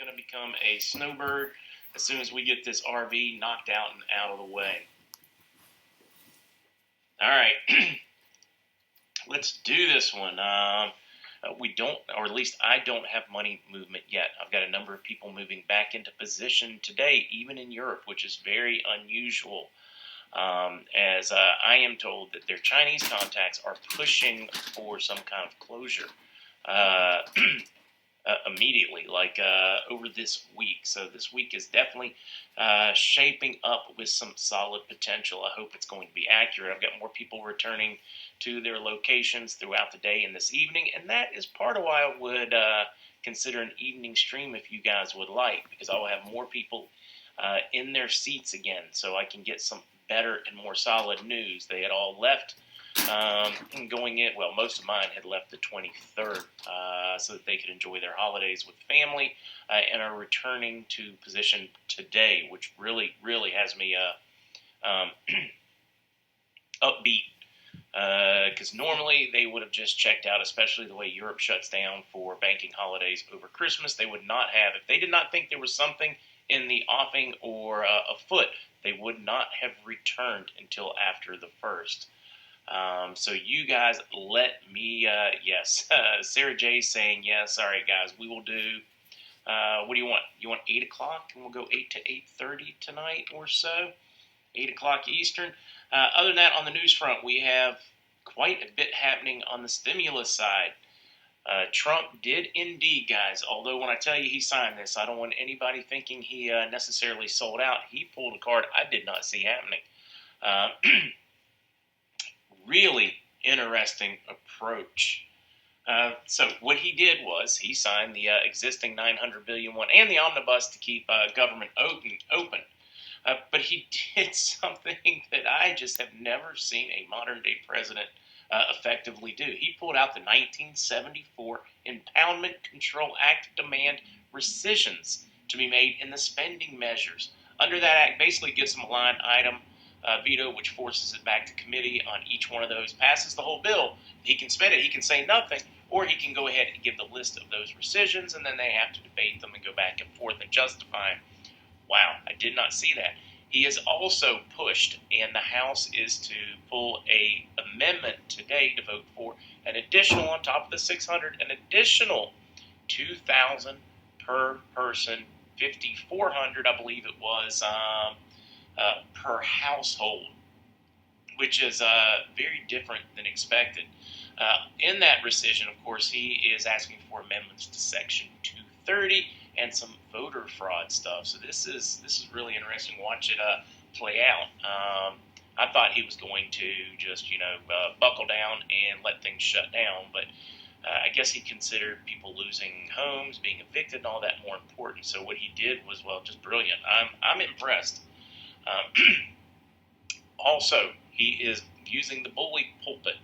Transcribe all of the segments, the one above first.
going to become a snowbird as soon as we get this RV knocked out and out of the way. All right, let's do this one. We don't, or at least I don't have money movement yet. I've got a number of people moving back into position today, even in Europe, which is very unusual. As I am told that their Chinese contacts are pushing for some kind of closure immediately, like over this week. So this week is definitely shaping up with some solid potential. I hope it's going to be accurate. I've got more people returning to their locations throughout the day and this evening, and that is part of why I would consider an evening stream if you guys would like, because I will have more people in their seats again, so I can get some better and more solid news. They had all left going in. Well, most of mine had left the 23rd so that they could enjoy their holidays with family and are returning to position today, which really, really has me upbeat. Because normally they would have just checked out, especially the way Europe shuts down for banking holidays over Christmas. They would not have, if they did not think there was something in the offing or afoot, they would not have returned until after the 1st. So you guys let me, yes. Sarah J saying yes. All right, guys, we will do, what do you want? You want 8 o'clock, and we'll go 8 to 8:30 tonight or so? 8 o'clock Eastern. Other than that, on the news front, we have quite a bit happening on the stimulus side. Trump did indeed, guys, although when I tell you he signed this, I don't want anybody thinking he necessarily sold out. He pulled a card I did not see happening. Really interesting approach. So what he did was he signed the existing $900 billion one and the omnibus to keep government open. But he did something that I just have never seen a modern-day president effectively do. He pulled out the 1974 Impoundment Control Act to demand rescissions to be made in the spending measures. Under that act, basically gives him a line item veto, which forces it back to committee on each one of those, passes the whole bill. He can spend it, he can say nothing, or he can go ahead and give the list of those rescissions, and then they have to debate them and go back and forth and justify them. Wow, I did not see that. He has also pushed, and the House is to pull a amendment today to vote for an additional, on top of the 600, an additional $2,000 per person, $5,400, I believe it was, per household, which is very different than expected. In that rescission, of course, he is asking for amendments to Section 230 and some voter fraud stuff. So this is really interesting. Watch it play out. I thought he was going to just buckle down and let things shut down, but I guess he considered people losing homes, being evicted, and all that more important. So what he did was, well, just brilliant. I'm impressed. Also, he is using the bully pulpit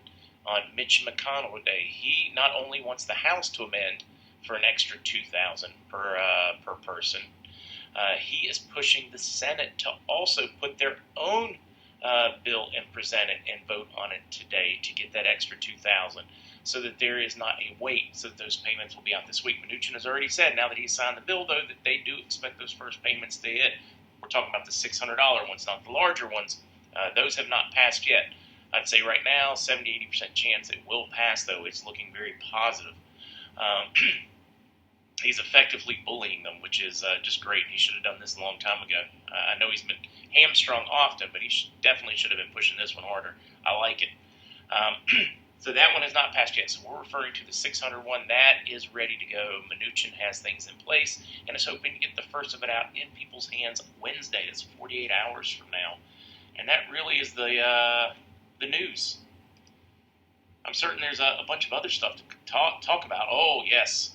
on Mitch McConnell today. He not only wants the House to amend for an extra $2,000 per person, he is pushing the Senate to also put their own bill and present it and vote on it today to get that extra $2,000, so that there is not a wait, so that those payments will be out this week. Mnuchin has already said, now that he's signed the bill, though, that they do expect those first payments to hit. We're talking about the $600 ones, not the larger ones. Those have not passed yet. I'd say right now, 70-80% chance it will pass, though. It's looking very positive. He's effectively bullying them, which is just great. He should have done this a long time ago. I know he's been hamstrung often, but he definitely should have been pushing this one harder. I like it. So that one has not passed yet. So we're referring to the 600 one. That is ready to go. Mnuchin has things in place and is hoping to get the first of it out in people's hands Wednesday. That's 48 hours from now. And that really is the news. I'm certain there's a bunch of other stuff to talk about. Oh, yes.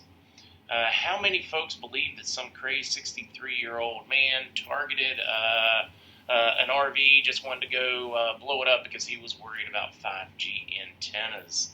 How many folks believe that some crazed 63-year-old man targeted an RV, just wanted to go blow it up because he was worried about 5G antennas?